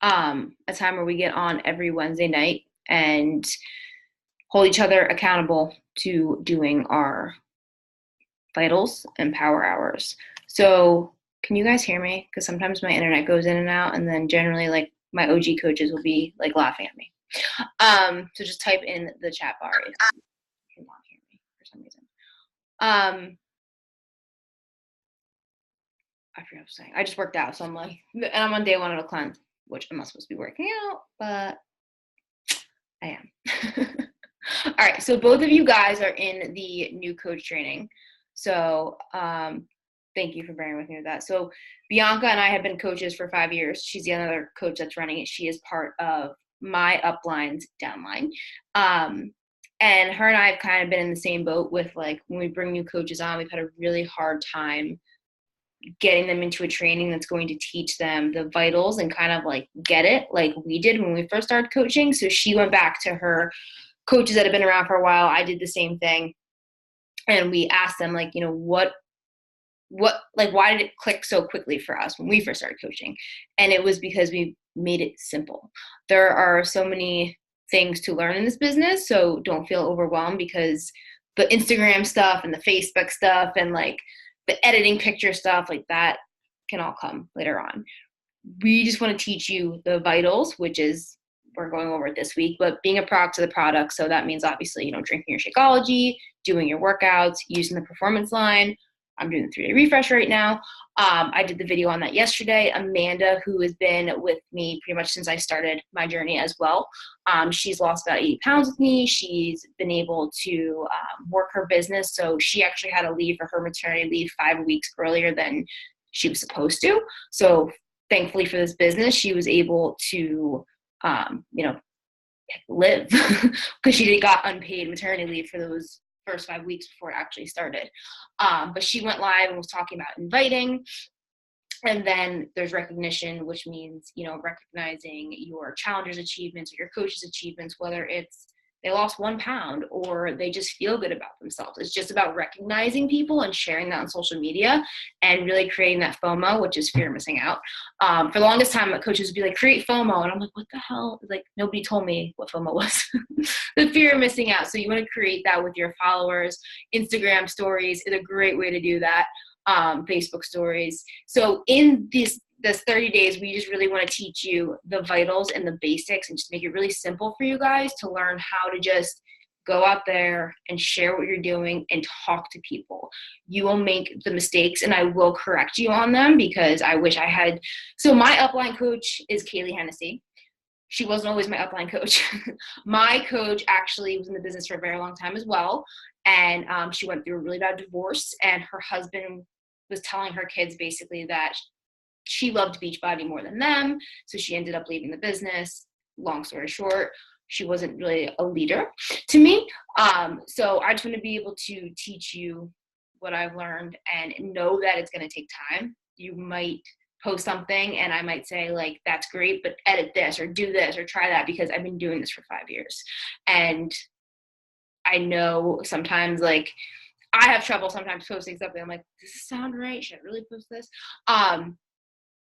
a time where we get on every Wednesday night and hold each other accountable to doing our vitals and power hours. So can you guys hear me? Because sometimes my internet goes in and out, and then generally like my OG coaches will be like laughing at me. So just type in the chat bar if you want to hear me for some reason. I forgot what I was saying. I just worked out, so I'm like, and I'm on day 1 of a cleanse, which I'm not supposed to be working out, but I am. All right, so both of you guys are in the new coach training. So thank you for bearing with me with that. So Bianca and I have been coaches for 5 years. She's the other coach that's running it. She is part of my uplines downline. And her and I have kind of been in the same boat with, like, when we bring new coaches on, we've had a really hard time getting them into a training that's going to teach them the vitals and kind of like get it like we did when we first started coaching. So she went back to her coaches that have been around for a while. I did the same thing. And we asked them, like, you know, what, like, why did it click so quickly for us when we first started coaching? And it was because we made it simple. There are so many things to learn in this business, so don't feel overwhelmed, because the Instagram stuff and the Facebook stuff and like the editing picture stuff like that can all come later on. We just want to teach you the vitals, which is, we're going over it this week, but being a product to the product. So that means obviously, you know, drinking your Shakeology, doing your workouts, using the performance line. I'm doing the 3-day refresh right now. I did the video on that yesterday. Amanda, who has been with me pretty much since I started my journey as well, she's lost about 80 pounds with me. She's been able to work her business. So she actually had to leave for her maternity leave 5 weeks earlier than she was supposed to. So thankfully for this business, she was able to, you know, live because she got unpaid maternity leave for those first 5 weeks before it actually started. But she went live and was talking about inviting. And then there's recognition, which means, you know, recognizing your challengers' achievements or your coach's achievements, whether it's they lost 1 pound or they just feel good about themselves. It's just about recognizing people and sharing that on social media and really creating that FOMO, which is fear of missing out. For the longest time, coaches would be like, create FOMO. And I'm like, what the hell? Like, nobody told me what FOMO was. The fear of missing out. So you want to create that with your followers. Instagram stories is a great way to do that. Facebook stories. So in this 30 days, we just really want to teach you the vitals and the basics and just make it really simple for you guys to learn how to just go out there and share what you're doing and talk to people. You will make the mistakes and I will correct you on them, because I wish I had. So my upline coach is Kaylee Hennessy. She wasn't always my upline coach. My coach actually was in the business for a very long time as well. And she went through a really bad divorce, and her husband was telling her kids basically that she loved Beachbody more than them. So she ended up leaving the business. Long story short, she wasn't really a leader to me. So I just want to be able to teach you what I've learned and know that it's going to take time. You might post something and I might say, like, that's great, but edit this or do this or try that, because I've been doing this for 5 years. And I know sometimes, like, I have trouble sometimes posting something. I'm like, does this sound right? Should I really post this? But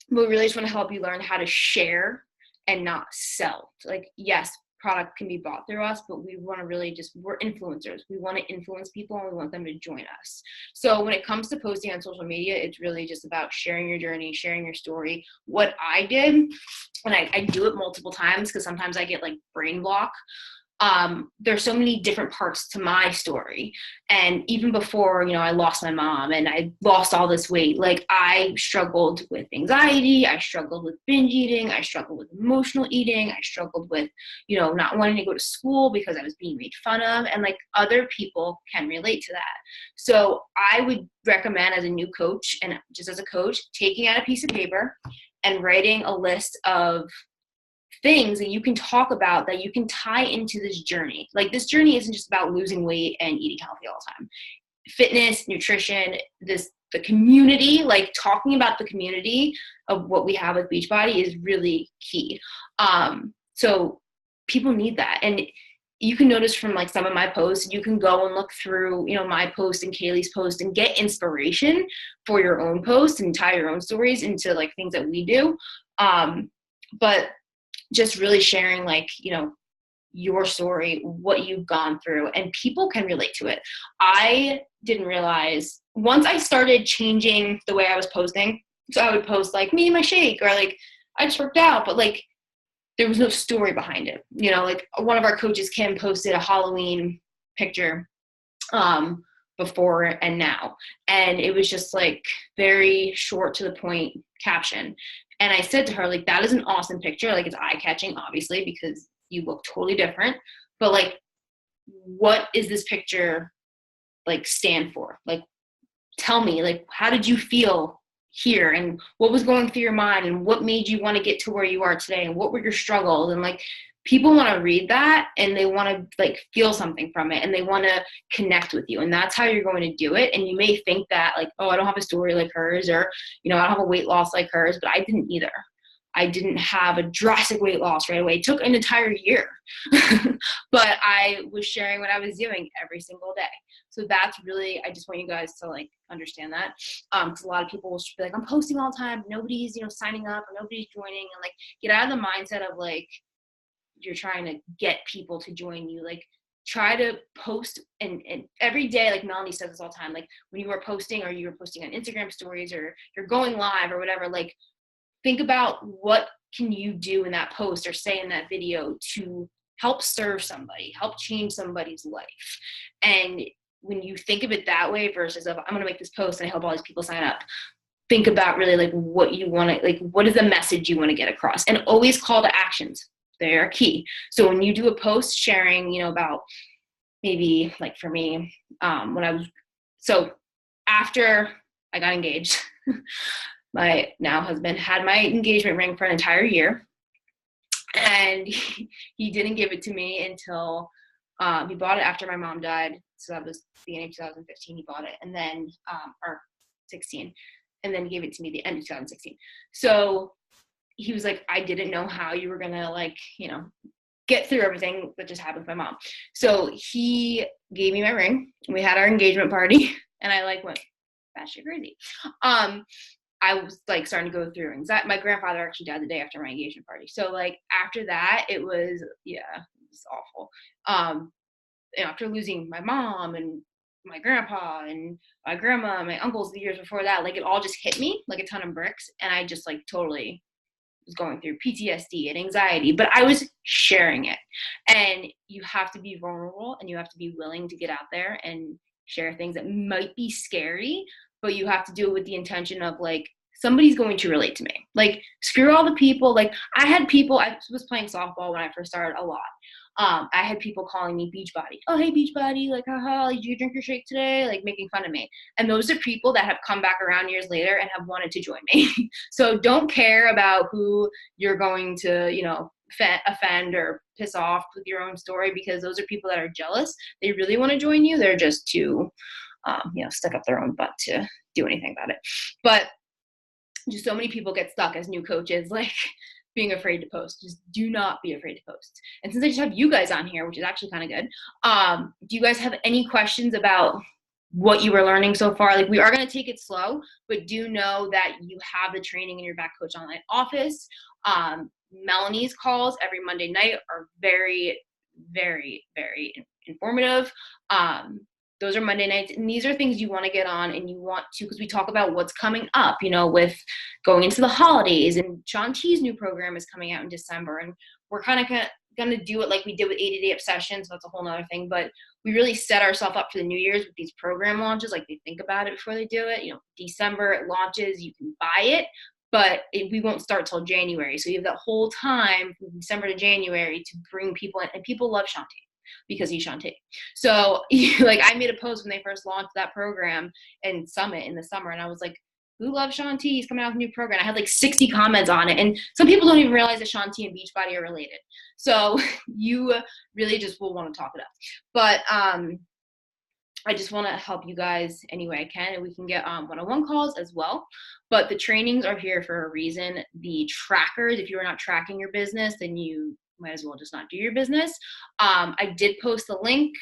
we really just want to help you learn how to share and not sell. Like, yes, product can be bought through us, but we want to really just, we're influencers. We want to influence people and we want them to join us. So when it comes to posting on social media, it's really just about sharing your journey, sharing your story. What I did, and I do it multiple times because sometimes I get like brain block. There's so many different parts to my story. And even before, you know, I lost my mom and I lost all this weight, like, I struggled with anxiety. I struggled with binge eating. I struggled with emotional eating. I struggled with, you know, not wanting to go to school because I was being made fun of, and like, other people can relate to that. So I would recommend, as a new coach and just as a coach, taking out a piece of paper and writing a list of things that you can talk about that you can tie into this journey. Like, this journey isn't just about losing weight and eating healthy all the time. Fitness, nutrition, the community, like talking about the community of what we have with Beachbody is really key. So people need that. And you can notice from like some of my posts, you can go and look through, you know, my post and Kaylee's post and get inspiration for your own post and tie your own stories into like things that we do. but just really sharing, like, you know, your story, what you've gone through, and people can relate to it. I didn't realize once I started changing the way I was posting. So I would post like me and my shake, or like I just worked out, but like there was no story behind it. You know, like one of our coaches, Kim, posted a Halloween picture before and now, and it was just like very short to the point caption. And I said to her, like, that is an awesome picture. Like, it's eye catching, obviously, because you look totally different. But like, what is this picture like stand for? Like, tell me, like, how did you feel here, and what was going through your mind, and what made you want to get to where you are today, and what were your struggles? And like, people want to read that, and they want to like feel something from it, and they want to connect with you, and that's how you're going to do it. And you may think that like, oh, I don't have a story like hers, or, you know, I don't have a weight loss like hers, but I didn't either. I didn't have a drastic weight loss right away. It took an entire year, but I was sharing what I was doing every single day. So that's really, I just want you guys to like understand that. Because a lot of people will be like, I'm posting all the time, nobody's, you know, signing up, or nobody's joining, and like, get out of the mindset of like, you're trying to get people to join you. Like, try to post and every day, like Melanie says this all the time, like when you are posting, or you're posting on Instagram stories, or you're going live or whatever, like, think about what can you do in that post or say in that video to help serve somebody, help change somebody's life. And when you think of it that way versus of, I'm going to make this post and I hope all these people sign up, think about really like what you want to, like, what is the message you want to get across, and always call to actions. They are key. So when you do a post sharing, you know, about maybe like for me, so after I got engaged, my now husband had my engagement ring for an entire year, and he didn't give it to me until he bought it after my mom died. So that was the beginning of 2015. He bought it, and then or 16, and then gave it to me the end of 2016. So he was like, I didn't know how you were gonna, like, you know, get through everything that just happened with my mom. So he gave me my ring. We had our engagement party, and I like went batshit crazy. I was like starting to go through anxiety. My grandfather actually died the day after my engagement party. So like after that, it was awful. After losing my mom and my grandpa and my grandma and my uncles the years before that, like it all just hit me like a ton of bricks. And I just like totally was going through PTSD and anxiety, but I was sharing it. And you have to be vulnerable, and you have to be willing to get out there and share things that might be scary, but you have to do it with the intention of like, somebody's going to relate to me. Like, screw all the people. Like, I was playing softball when I first started a lot. I had people calling me Beachbody. Oh, hey, Beachbody. Like, haha, did you drink your shake today? Like, making fun of me. And those are people that have come back around years later and have wanted to join me. So don't care about who you're going to, you know, offend or piss off with your own story, because those are people that are jealous. They really want to join you. They're just too, stuck up their own butt to do anything about it. But just so many people get stuck as new coaches, like being afraid to post. Just do not be afraid to post. And since I just have you guys on here, which is actually kind of good, do you guys have any questions about what you were learning so far? Like, we are going to take it slow, but do know that you have the training in your Back Coach Online office. Melanie's calls every Monday night are very, very, very informative. Those are Monday nights, and these are things you want to get on, and you want to, because we talk about what's coming up, you know, with going into the holidays, and Shaun T's new program is coming out in December, and we're kind of going to do it like we did with 80 Day Obsession, so that's a whole nother thing, but we really set ourselves up for the New Year's with these program launches. Like, they think about it before they do it. You know, December it launches, you can buy it, but we won't start till January, so you have that whole time from December to January to bring people in, and people love Shaun T because he's Shaun T. So like, I made a post when they first launched that program and Summit in the summer, and I was like, who loves Shaun T? He's coming out with a new program. I had like 60 comments on it, and some people don't even realize that Shaun T and Beachbody are related. So you really just will want to talk it up. But I just want to help you guys any way I can, and we can get one-on-one calls as well. But the trainings are here for a reason. The trackers, if you are not tracking your business, then you might as well just not do your business. I did post the link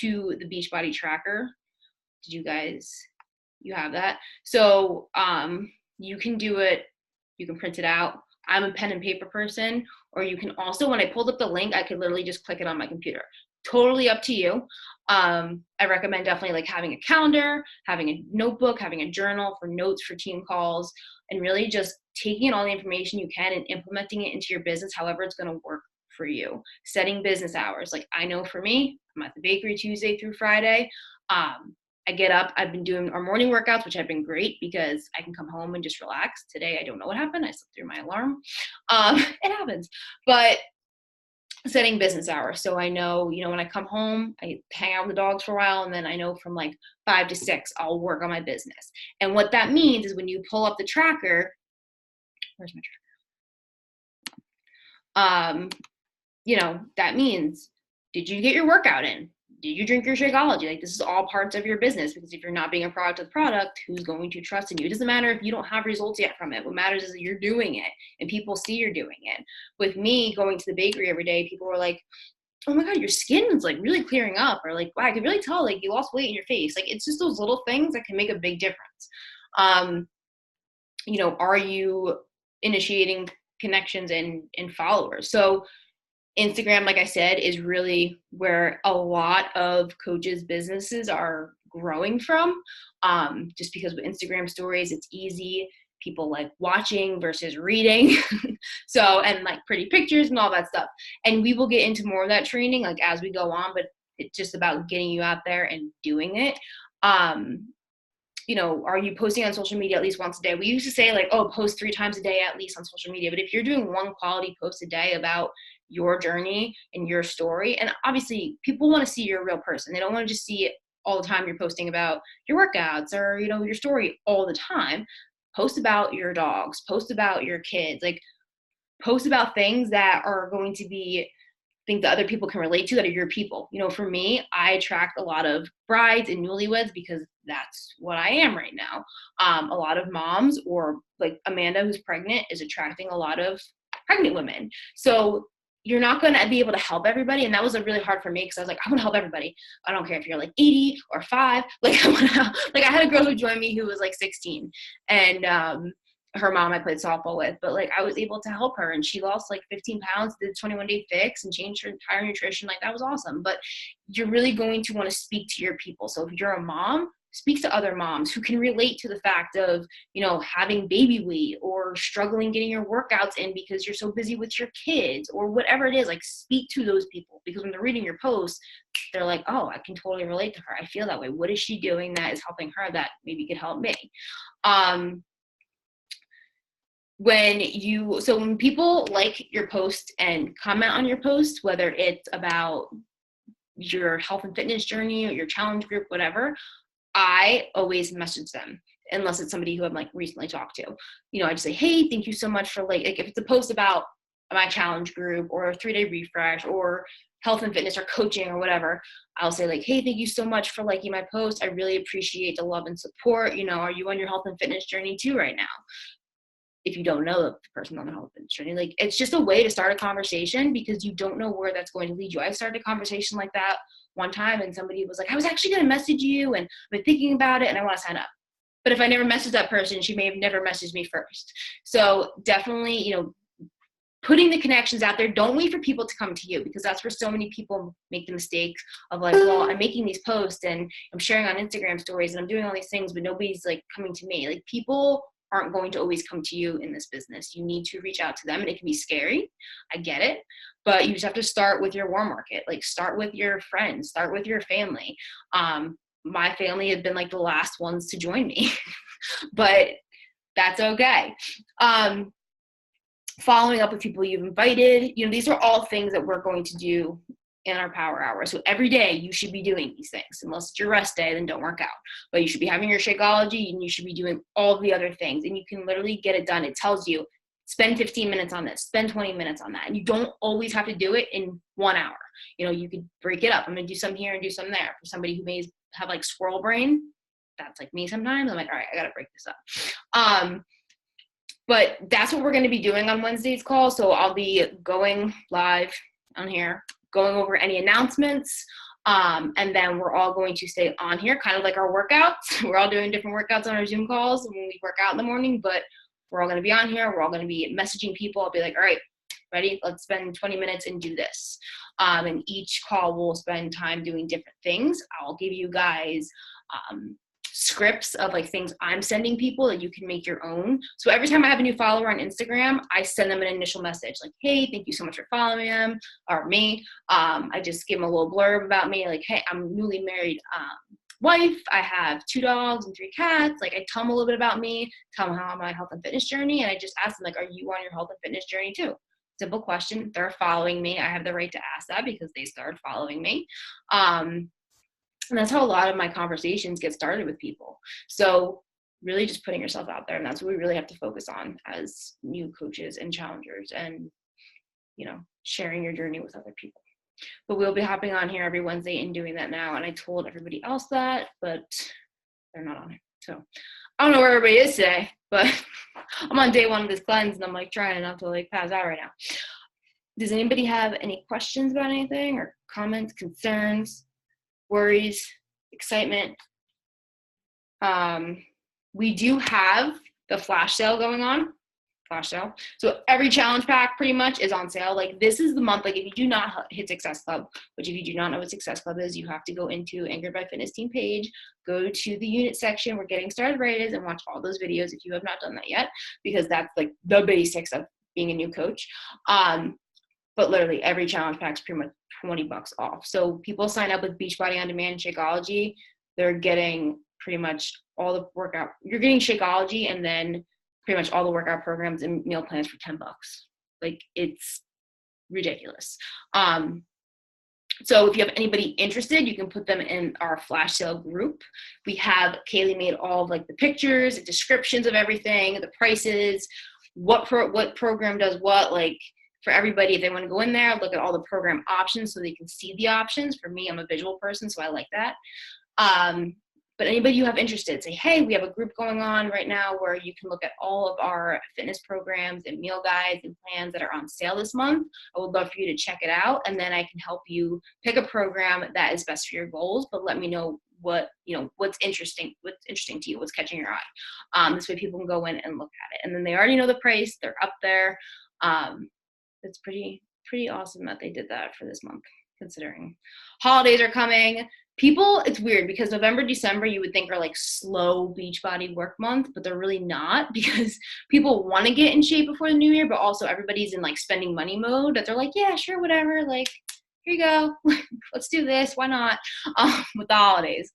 to the Beachbody tracker. Did you have that? So you can do it, you can print it out, I'm a pen and paper person, or you can also, when I pulled up the link, I could literally just click it on my computer. Totally up to you. I recommend definitely like having a calendar, having a notebook, having a journal for notes for team calls, and really just taking in all the information you can and implementing it into your business however it's going to work for you. Setting business hours. Like I know for me, I'm at the bakery Tuesday through Friday. I get up, I've been doing our morning workouts, which have been great because I can come home and just relax. Today, I don't know what happened. I slept through my alarm. It happens. But setting business hours. So I know, when I come home, I hang out with the dogs for a while, and then I know from like 5 to 6, I'll work on my business. And what that means is when you pull up the tracker, where's my tracker? That means, did you get your workout in? Did you drink your Shakeology? Like, this is all parts of your business, because if you're not being a product of the product, who's going to trust in you? It doesn't matter if you don't have results yet from it. What matters is that you're doing it and people see you're doing it. With me going to the bakery every day, people were like, oh my God, your skin is like really clearing up, or like, wow, I could really tell like you lost weight in your face. Like, it's just those little things that can make a big difference. Are you initiating connections and followers? So Instagram, like I said, is really where a lot of coaches' businesses are growing from. Just because with Instagram stories, it's easy. People like watching versus reading. And like pretty pictures and all that stuff. And we will get into more of that training like as we go on, but it's just about getting you out there and doing it. Are you posting on social media at least once a day? We used to say like, oh, post 3 times a day at least on social media. But if you're doing one quality post a day about your journey and your story, and obviously people want to see you're a real person. They don't want to just see it all the time. You're posting about your workouts or, your story all the time. Post about your dogs, post about your kids, like post about things that are going to be things that other people can relate to that are your people. For me, I attract a lot of brides and newlyweds because that's what I am right now. A lot of moms, or like Amanda who's pregnant, is attracting a lot of pregnant women. So you're not going to be able to help everybody. And that was really hard for me because I was like, I want to help everybody. I don't care if you're like 80 or 5. Like, I had a girl who joined me who was like 16, and her mom I played softball with, but like I was able to help her, and she lost like 15 pounds, did 21-day fix and changed her entire nutrition. Like, that was awesome. But you're really going to want to speak to your people. So if you're a mom, speak to other moms who can relate to the fact of, having baby weight or struggling getting your workouts in because you're so busy with your kids or whatever it is. Like, speak to those people, because when they're reading your posts, they're like, oh, I can totally relate to her. I feel that way. What is she doing that is helping her that maybe could help me? When people like your post and comment on your post, whether it's about your health and fitness journey or your challenge group, whatever, I always message them, unless it's somebody who I'm like recently talked to. I just say, hey, thank you so much for like if it's a post about my challenge group or a 3-day refresh or health and fitness or coaching or whatever, I'll say like, hey, thank you so much for liking my post. I really appreciate the love and support. Are you on your health and fitness journey too right now? If you don't know the person on the health fitness journey, like, it's just a way to start a conversation, because you don't know where that's going to lead you. I started a conversation like that one time, and somebody was like, I was actually going to message you and I've been thinking about it and I want to sign up. But if I never messaged that person, she may have never messaged me first. So definitely, putting the connections out there. Don't wait for people to come to you, because that's where so many people make the mistake of like, well, I'm making these posts and I'm sharing on Instagram stories and I'm doing all these things, but nobody's like coming to me. Like, people aren't going to always come to you in this business. You need to reach out to them, and it can be scary. I get it. But you just have to start with your warm market. Like, start with your friends, start with your family. My family had been like the last ones to join me, but that's okay. Following up with people you've invited, these are all things that we're going to do in our power hour. So every day you should be doing these things. Unless it's your rest day, then don't work out. But you should be having your Shakeology, and you should be doing all the other things. And you can literally get it done. It tells you, spend 15 minutes on this, spend 20 minutes on that. And you don't always have to do it in 1 hour. You could break it up. I'm going to do some here and do some there. For somebody who may have like squirrel brain, that's like me sometimes. I'm like, all right, I got to break this up. But that's what we're going to be doing on Wednesday's call. So I'll be going live on here, going over any announcements. And then we're all going to stay on here, kind of like our workouts. We're all doing different workouts on our Zoom calls when we work out in the morning, but we're all going to be on here. We're all going to be messaging people. I'll be like, all right, ready? Let's spend 20 minutes and do this. And each call will spend time doing different things. I'll give you guys scripts of like things I'm sending people that you can make your own. So every time I have a new follower on Instagram, I send them an initial message like, hey, thank you so much for following them or me. I just give them a little blurb about me, like, hey, I'm a newly married wife. I have 2 dogs and 3 cats. Like, I tell them a little bit about me, tell them how I'm on my health and fitness journey, and I just ask them, like, are you on your health and fitness journey too? Simple question. They're following me. I have the right to ask that because they started following me. And that's how a lot of my conversations get started with people. So really just putting yourself out there. And that's what we really have to focus on as new coaches and challengers, and, you know, sharing your journey with other people. But we'll be hopping on here every Wednesday and doing that now. And I told everybody else that, but they're not on it. So I don't know where everybody is today, but I'm on day 1 of this cleanse and I'm like trying not to like pass out right now. Does anybody have any questions about anything, or comments, concerns, worries, excitement? We do have the flash sale going on. Flash sale. So every challenge pack pretty much is on sale. Like, this is the month. Like, if you do not hit Success Club, which if you do not know what Success Club is, you have to go into Anchored by Fitness Team page, go to the unit section where Getting Started Right is, and watch all those videos if you have not done that yet, because that's like the basics of being a new coach. But literally every challenge pack is pretty much $20 off. So people sign up with Beachbody On Demand and Shakeology, they're getting pretty much all the workout. You're getting Shakeology and then pretty much all the workout programs and meal plans for $10. Like, it's ridiculous. So if you have anybody interested, you can put them in our flash sale group. We have Kaylee made all of like the pictures, the descriptions of everything, the prices, what program does what, like, for everybody, if they want to go in there, look at all the program options so they can see the options. For me, I'm a visual person, so I like that. But anybody you have interested, say, hey, we have a group going on right now where you can look at all of our fitness programs and meal guides and plans that are on sale this month. I would love for you to check it out, and then I can help you pick a program that is best for your goals, but let me know what's interesting to you, what's catching your eye. This way people can go in and look at it. And then they already know the price, they're up there. It's pretty awesome that they did that for this month, considering holidays are coming. People, it's weird because November, December, you would think are like slow Beachbody work month, but they're really not, because people want to get in shape before the new year, but also everybody's in like spending money mode, that they're like, yeah, sure, whatever, like, here you go, let's do this, why not? With the holidays,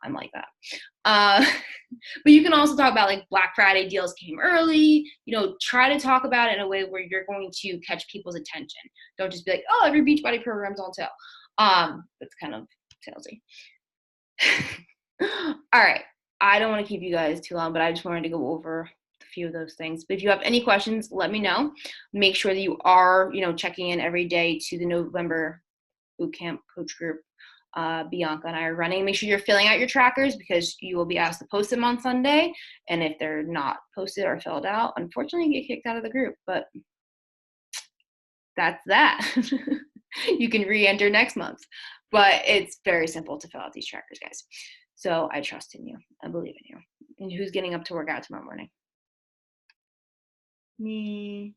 I'm like that. But you can also talk about like Black Friday deals came early, try to talk about it in a way where you're going to catch people's attention. Don't just be like, oh, every Beachbody program's on sale. That's kind of salesy. All right. I don't want to keep you guys too long, but I just wanted to go over a few of those things. But if you have any questions, let me know. Make sure that you are, checking in every day to the November Bootcamp Coach Group. Bianca and I are running. Make sure you're filling out your trackers, because you will be asked to post them on Sunday. And if they're not posted or filled out, unfortunately, you get kicked out of the group. But that's that. You can re-enter next month. But it's very simple to fill out these trackers, guys. So I trust in you. I believe in you. And who's getting up to work out tomorrow morning? Me.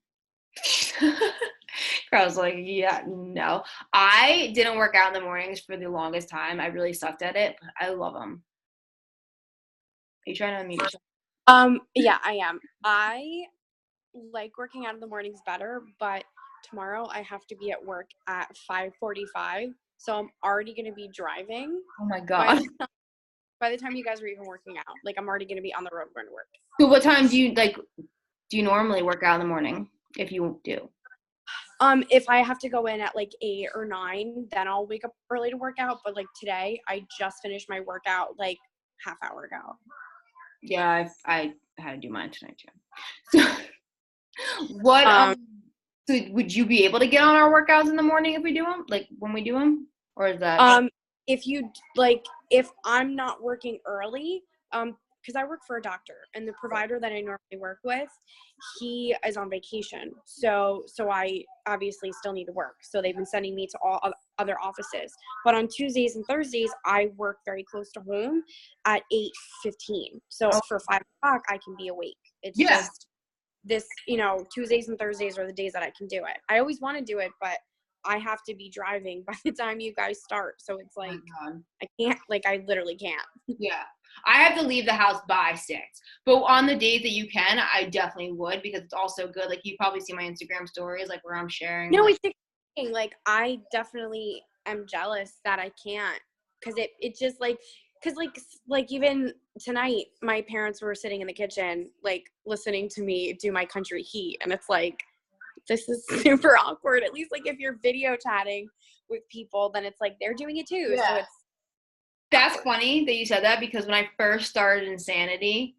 I was like, yeah, no. I didn't work out in the mornings for the longest time. I really sucked at it, but I love them. Are you trying to unmute yourself? Yeah, I am. I like working out in the mornings better, but tomorrow I have to be at work at 5:45, so I'm already going to be driving. Oh my God. By the time you guys are even working out, like, I'm already going to be on the road going to work. So what time do you normally work out in the morning, if you do? If I have to go in at like 8 or 9, then I'll wake up early to work out. But like today, I just finished my workout like half hour ago. Yeah, I had to do mine tonight too. So what? So would you be able to get on our workouts in the morning if we do them? Like when we do them, or is that? If I'm not working early, because I work for a doctor, and the provider that I normally work with, he is on vacation. So I obviously still need to work. So they've been sending me to all other offices. But on Tuesdays and Thursdays, I work very close to home at 8:15. So for 5 o'clock, I can be awake. It's just this, you know, Tuesdays and Thursdays are the days that I can do it. I always want to do it, but I have to be driving by the time you guys start. So it's like, I can't, like, I literally can't. Yeah. I have to leave the house by 6. But on the days that you can, I definitely would, because it's also good. Like, you probably see my Instagram stories, like, where I'm sharing. No, like, it's exciting. Like, I definitely am jealous that I can't, because it just like, because like even tonight, my parents were sitting in the kitchen, like, listening to me do my country heat, and it's like, this is super awkward. At least, like, if you're video chatting with people, then it's like they're doing it too. Yeah. So it's That's awkward. funny that you said that, because when I first started Insanity,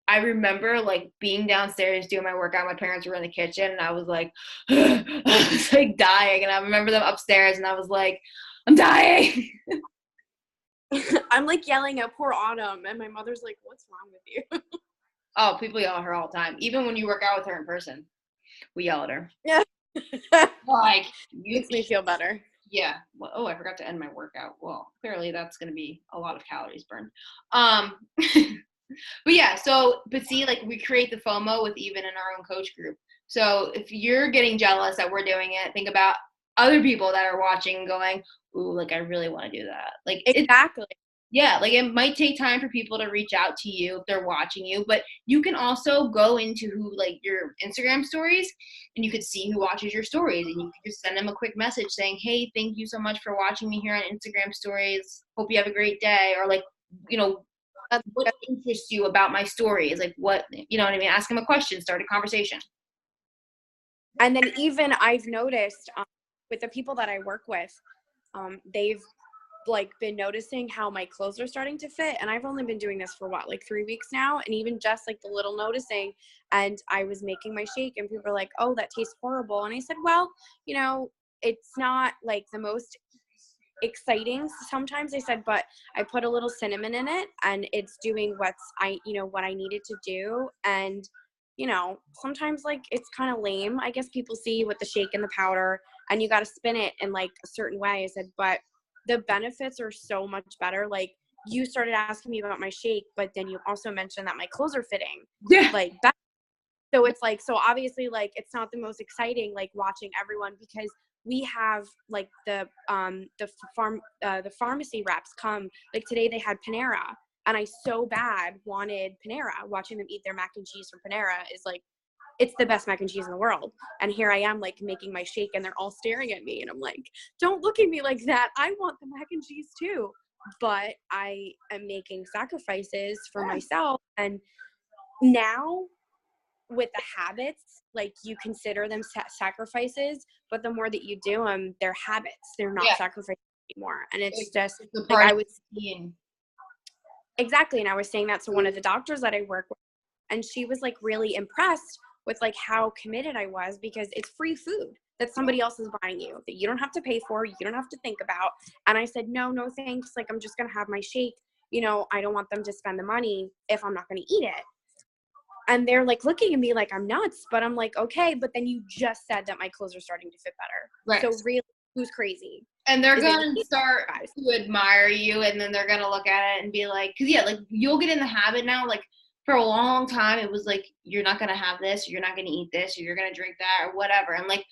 I remember, like, being downstairs doing my workout. My parents were in the kitchen, and I was like, I was like dying. And I remember them upstairs, and I was like, I'm dying. I'm like yelling at poor Autumn, and my mother's like, "What's wrong with you?" Oh, people yell at her all the time. Even when you work out with her in person, we yell at her. Yeah. Like, you, Makes me feel better. yeah. Well, oh, I forgot to end my workout. Well, clearly that's going to be a lot of calories burned. But yeah, but see, like, we create the FOMO with even in our own coach group. So if you're getting jealous that we're doing it, think about other people that are watching and going, ooh, like, I really want to do that. Like, Exactly. yeah, like, it might take time for people to reach out to you if they're watching you, but you can also go into like, your Instagram stories, and you could see who watches your stories, and you can just send them a quick message saying, hey, thank you so much for watching me here on Instagram stories. Hope you have a great day. Or, like, you know, what interests you about my stories? Like, what, you know what I mean? Ask them a question, start a conversation. And then even I've noticed with the people that I work with, they've like been noticing how my clothes are starting to fit. And I've only been doing this for what, like 3 weeks now. And even just like the little noticing, and I was making my shake and people were like, oh, that tastes horrible. And I said, well, you know, it's not like the most exciting sometimes. I said, but I put a little cinnamon in it and it's doing what I needed to do. And you know, sometimes like it's kind of lame, I guess people see with the shake and the powder, and you got to spin it in like a certain way. I said, but the benefits are so much better. Like, you started asking me about my shake, but then you also mentioned that my clothes are fitting. Yeah. Like that. So it's like, so obviously, like, it's not the most exciting, like, watching everyone, because we have like the pharmacy reps come. Like today they had Panera, and I so bad wanted Panera. Watching them eat their mac and cheese from Panera is like, it's the best mac and cheese in the world. And here I am, like, making my shake, and they're all staring at me, and I'm like, don't look at me like that. I want the mac and cheese too. But I am making sacrifices for myself. And now with the habits, like, you consider them sacrifices, but the more that you do them, they're habits. They're not sacrifices anymore. And it's just like, I was exactly. And I was saying that to one of the doctors that I work with, and she was like really impressed with like how committed I was, because it's free food that somebody else is buying you, that you don't have to pay for, you don't have to think about. And I said, no thanks. Like, I'm just going to have my shake. You know, I don't want them to spend the money if I'm not going to eat it. And they're like looking at me like I'm nuts, but I'm like, okay, but then you just said that my clothes are starting to fit better. Right. So really, who's crazy? And they're going to start to admire you, and then they're going to look at it and be like, because yeah, like, you'll get in the habit now. Like, for a long time, it was like, you're not going to have this, or you're not going to eat this, or you're going to drink that, or whatever. And like,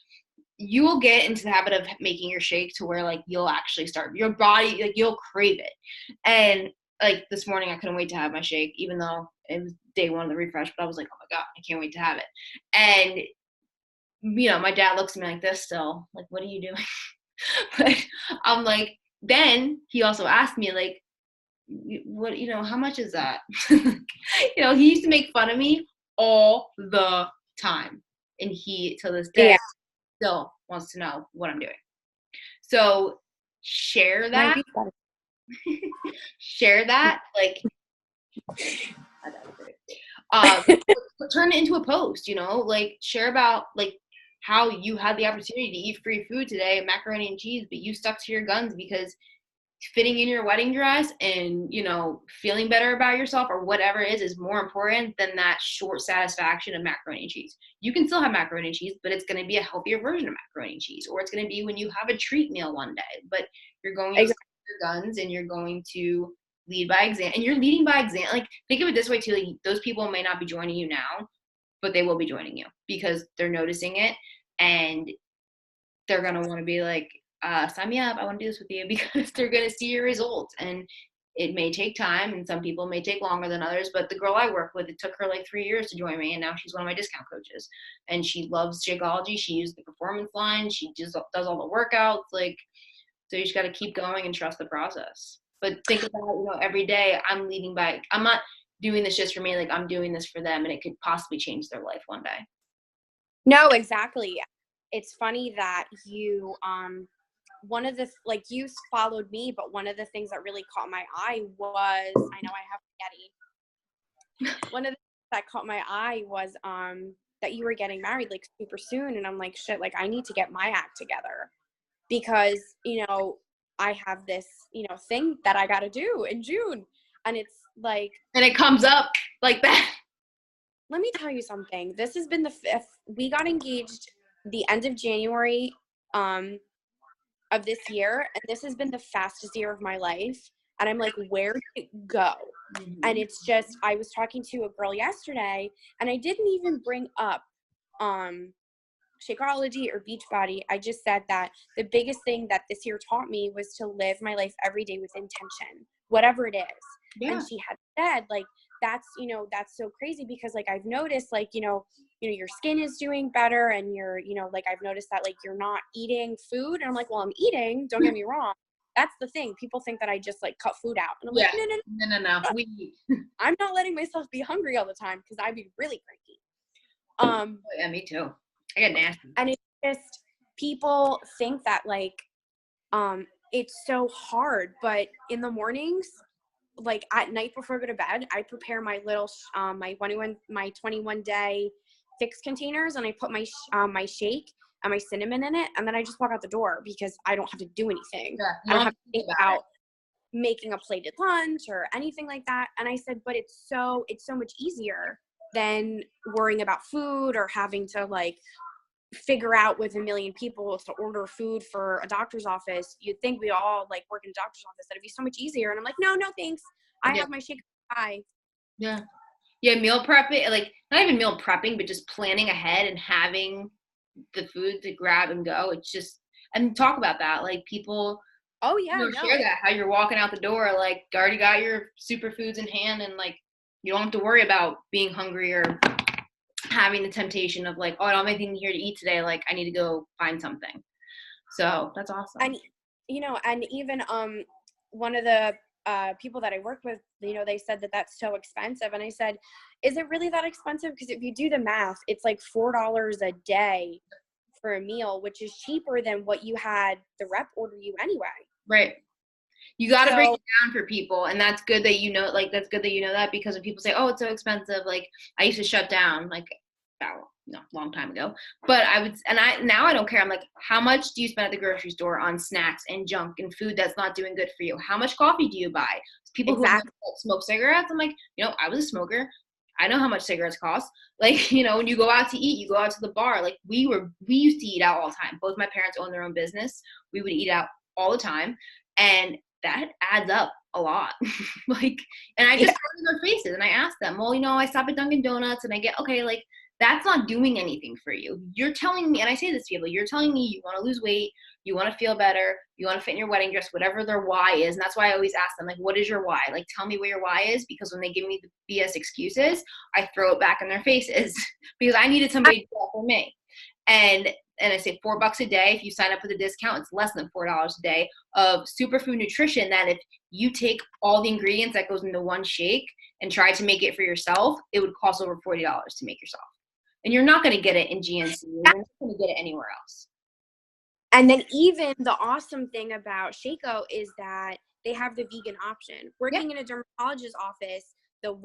you will get into the habit of making your shake to where, like, you'll actually start, your body, like, you'll crave it. And like, this morning, I couldn't wait to have my shake, even though it was day one of the refresh, but I was like, oh my God, I can't wait to have it. And, you know, my dad looks at me like this still, like, what are you doing? But I'm like, then he also asked me, like, what, you know, how much is that? You know, he used to make fun of me all the time. And he, to this day, still wants to know what I'm doing. So share that. Share that. Like, turn it into a post, you know, like, share about, like, how you had the opportunity to eat free food today, macaroni and cheese, but you stuck to your guns because fitting in your wedding dress and, you know, feeling better about yourself or whatever it is more important than that short satisfaction of macaroni and cheese. You can still have macaroni and cheese, but it's going to be a healthier version of macaroni and cheese, or it's going to be when you have a treat meal one day, but you're going to stick to your guns, and you're going to lead by example, and you're leading by example. Like, think of it this way too, like, those people may not be joining you now, but they will be joining you because they're noticing it, and they're going to want to be like, sign me up. I want to do this with you, because they're going to see your results. And it may take time, and some people may take longer than others, but the girl I work with, it took her like 3 years to join me, and now she's one of my discount coaches, and she loves Shakeology. She used the performance line. She just does all the workouts. Like, so you just got to keep going and trust the process. But think about, every day I'm not doing this just for me. Like, I'm doing this for them, and it could possibly change their life one day. No, exactly. It's funny that you, one of the, like, you followed me, but one of the things that really caught my eye was, I know I have Yeti. One of the things that caught my eye was, that you were getting married like super soon. And I'm like, shit, like I need to get my act together, because, I have this, thing that I got to do in June. And it's like, and it comes up like that. Let me tell you something. This has been the 5th. We got engaged the end of January, of this year, and this has been the fastest year of my life. And I'm like, where did it go? Mm-hmm. And it's just, I was talking to a girl yesterday, and I didn't even bring up Shakeology or Beachbody. I just said that the biggest thing that this year taught me was to live my life every day with intention, whatever it is. Yeah. And she had said, like, that's so crazy, because like I've noticed, like, your skin is doing better, and you're, like, I've noticed that, like, you're not eating food. And I'm like, well, I'm eating, don't get me wrong. That's the thing. People think that I just like cut food out. And I'm like, no. We eat. I'm not letting myself be hungry all the time, because I'd be really cranky. Yeah, me too. I get nasty. And it's just, people think that, like, it's so hard, but in the mornings, like at night before I go to bed, I prepare my little, my 21 day fix containers, and I put my my shake and my cinnamon in it, and then I just walk out the door, because I don't have to do anything. Yeah, I don't have to think about making a plated lunch or anything like that. And I said, but it's so much easier than worrying about food, or having to like figure out with a million people to order food for a doctor's office. You'd think we all like work in a doctor's office, that'd be so much easier. And I'm like, no, thanks. I have my shake. Bye. Yeah. Meal prepping, like not even meal prepping, but just planning ahead and having the food to grab and go. It's just, and talk about that. Like people, share that, how you're walking out the door, like you already got your superfoods in hand, and like you don't have to worry about being hungry or having the temptation of like, oh, I don't have anything here to eat today. Like I need to go find something. So that's awesome. And, and even one of the people that I work with, they said that that's so expensive. And I said, is it really that expensive? Because if you do the math, it's like $4 a day for a meal, which is cheaper than what you had the rep order you anyway. Right. You got to break it down for people. And that's good that that's good that you know that, because when people say, oh, it's so expensive, like I used to shut down like long time ago, but now I don't care. I'm like, how much do you spend at the grocery store on snacks and junk and food that's not doing good for you? How much coffee do you buy? People who smoke cigarettes, I'm like, I was a smoker. I know how much cigarettes cost. Like, when you go out to eat, you go out to the bar. Like we used to eat out all the time. Both my parents owned their own business. We would eat out all the time. And that adds up a lot. And I just look in their faces and I ask them, well, I stop at Dunkin' Donuts and I get, okay, like that's not doing anything for you. You're telling me, and I say this to people, you're telling me you want to lose weight, you want to feel better, you want to fit in your wedding dress, whatever their why is. And that's why I always ask them, like, what is your why? Like, tell me what your why is, because when they give me the BS excuses, I throw it back in their faces because I needed somebody to do that for me. And I say $4 a day. If you sign up with a discount, it's less than $4 a day of superfood nutrition that if you take all the ingredients that goes into one shake and try to make it for yourself, it would cost over $40 to make yourself. And you're not going to get it in GNC. You're not going to get it anywhere else. And then even the awesome thing about Shakeout is that they have the vegan option. Working in a dermatologist's office, that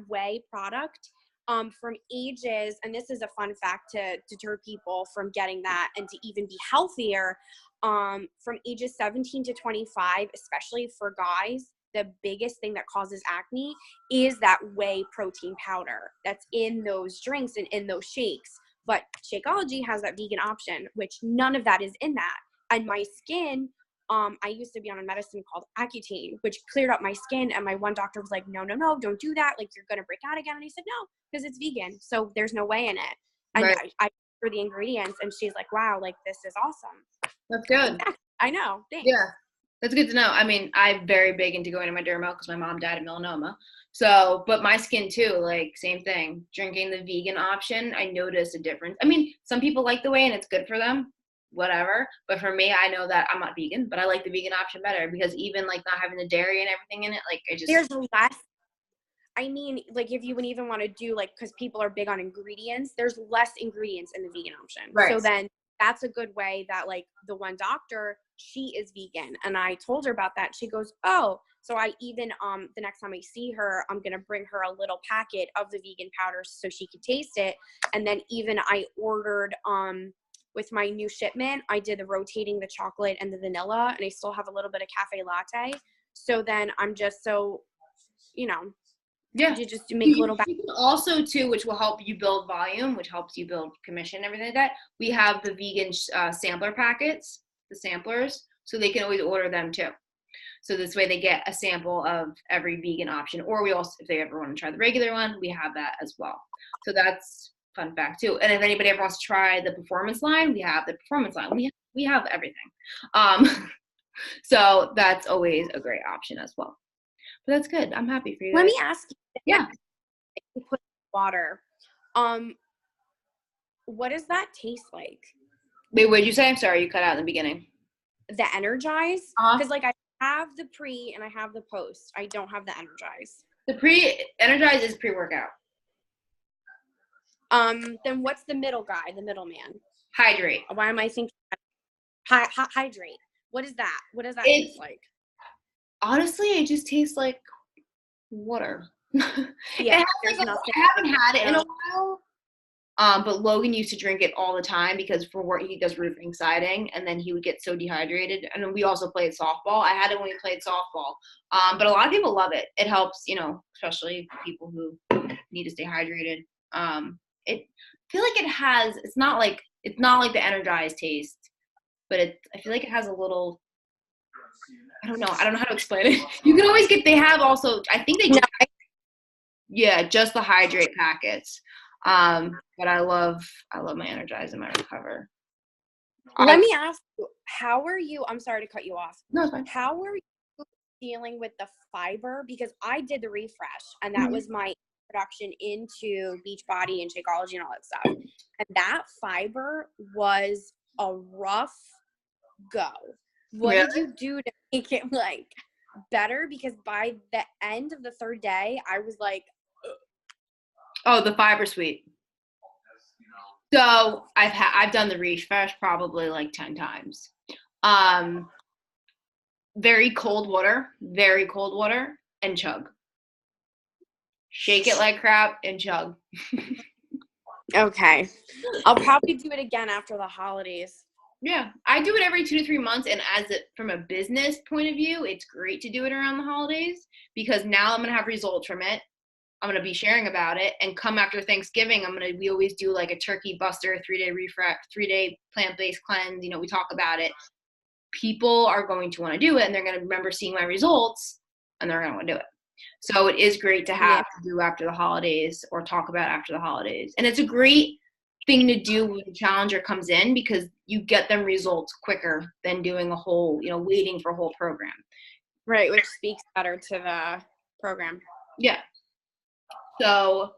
whey product, from ages, and this is a fun fact to deter people from getting that and to even be healthier, from ages 17 to 25, especially for guys, the biggest thing that causes acne is that whey protein powder that's in those drinks and in those shakes. But Shakeology has that vegan option, which none of that is in that. And my skin I used to be on a medicine called Accutane, which cleared up my skin. And my one doctor was like, no, don't do that. Like, you're going to break out again. And I said, no, because it's vegan. So there's no way in it. And Right. I for the ingredients, and she's like, wow, like, this is awesome. That's good. I know. Thanks. Yeah. That's good to know. I mean, I'm very big into going to my dermo because my mom died of melanoma. So, but my skin too, like, same thing. Drinking the vegan option, I noticed a difference. I mean, some people like the whey and it's good for them, whatever. But for me, I know that I'm not vegan, but I like the vegan option better because even like not having the dairy and everything in it, like, I just. There's less. I mean, like, if you would even want to do, like, because people are big on ingredients, there's less ingredients in the vegan option. Right. So then that's a good way that, like, the one doctor, she is vegan. And I told her about that. She goes, oh, so I even, the next time I see her, I'm going to bring her a little packet of the vegan powder so she could taste it. And then even I ordered, with my new shipment, I did the rotating the chocolate and the vanilla, and I still have a little bit of cafe latte. So then I'm just so, you know, yeah, you just make a little bit. Also, too, which will help you build volume, which helps you build commission and everything like that. We have the vegan sampler packets, the samplers, so they can always order them too. So this way they get a sample of every vegan option, or we also, if they ever want to try the regular one, we have that as well. So that's fun fact too. And if anybody ever wants to try the performance line, we have the performance line. We have everything. So that's always a great option as well. But that's good. I'm happy for you. Let me ask you. Yeah. You put water. What does that taste like? Wait, what did you say? I'm sorry, you cut out in the beginning. The Energize? Because like I have the pre and I have the post. I don't have the Energize. The Energize is pre-workout. Then what's the middle guy, the middleman? Hydrate. Why am I thinking hydrate? What is that? What does that taste like? Honestly, it just tastes like water. Yeah, I haven't had it in a while. But Logan used to drink it all the time because for work he does roofing siding, and then he would get so dehydrated. And then we also played softball. I had it when we played softball. But a lot of people love it. It helps, especially people who need to stay hydrated. I feel like it has. It's not like the Energized taste, but I feel like it has a little. I don't know how to explain it. You can always get. They have also. I think they. Yeah, just the hydrate packets. But I love my Energize and my Recover. Let me ask you, how are you? I'm sorry to cut you off. No, it's fine. How are you dealing with the fiber? Because I did the refresh, and that was my introduction into Beachbody and Shakeology and all that stuff. And that fiber was a rough go. What did you do to make it like better? Because by the end of the third day, I was like, oh, the Fiber Sweet. So I've done the refresh probably like 10 times. Very cold water, and chug. Shake it like crap and chug. Okay. I'll probably do it again after the holidays. Yeah, I do it every 2 to 3 months, and from a business point of view, it's great to do it around the holidays because now I'm gonna have results from it. I'm gonna be sharing about it, and come after Thanksgiving, we always do like a turkey buster, 3-day refresh, 3-day plant-based cleanse. We talk about it. People are going to want to do it, and they're gonna remember seeing my results, and they're gonna want to do it. So it is great to have to do after the holidays or talk about after the holidays, and it's a great thing to do when the challenger comes in because you get them results quicker than doing a whole, waiting for a whole program. Right, which speaks better to the program. Yeah. So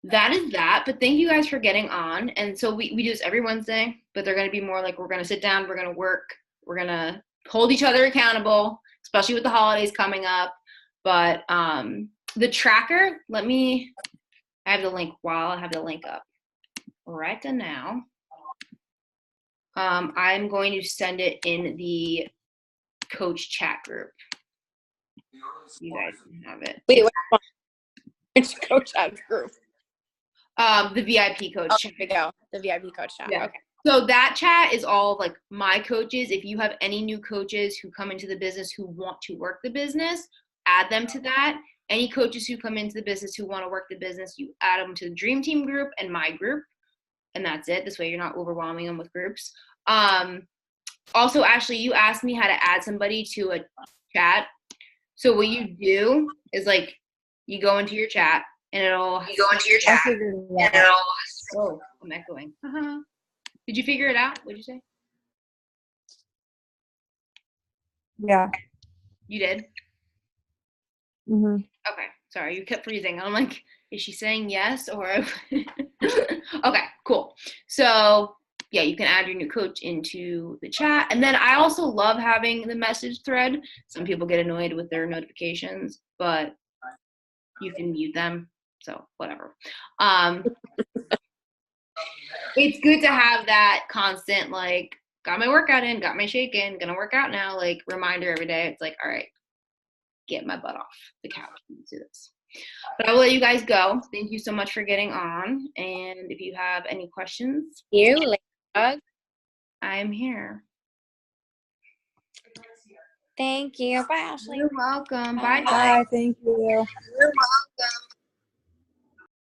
that is that. But thank you guys for getting on. And so we do this every Wednesday, but they're going to be more like we're going to sit down, we're going to work, we're going to hold each other accountable, especially with the holidays coming up. But the tracker, I have the link while I have the link up. Right now, I'm going to send it in the coach chat group. You guys can have it. Wait, which coach chat group? The VIP coach chat. There we go. The VIP coach chat. Yeah. Okay. So that chat is all of like my coaches. If you have any new coaches who come into the business who want to work the business, add them to that. Any coaches who come into the business who want to work the business, you add them to the Dream Team group and my group. And that's it. This way you're not overwhelming them with groups. Also, Ashley, you asked me how to add somebody to a chat. So what you do is like you go into your chat and it'll Oh, I'm echoing. Did you figure it out? What'd you say? Yeah. You did? Mhm. Okay. Sorry, you kept freezing. I'm like, is she saying yes or okay, cool. So yeah, you can add your new coach into the chat. And then I also love having the message thread. Some people get annoyed with their notifications, but you can mute them. So whatever. It's good to have that constant, like, got my workout in, got my shake in, gonna work out now, like reminder every day. It's like, all right, get my butt off the couch and do this. But I will let you guys go. Thank you so much for getting on. And if you have any questions, I'm here. Thank you. Bye, Ashley. You're welcome. Bye. Bye. Thank you. You're welcome.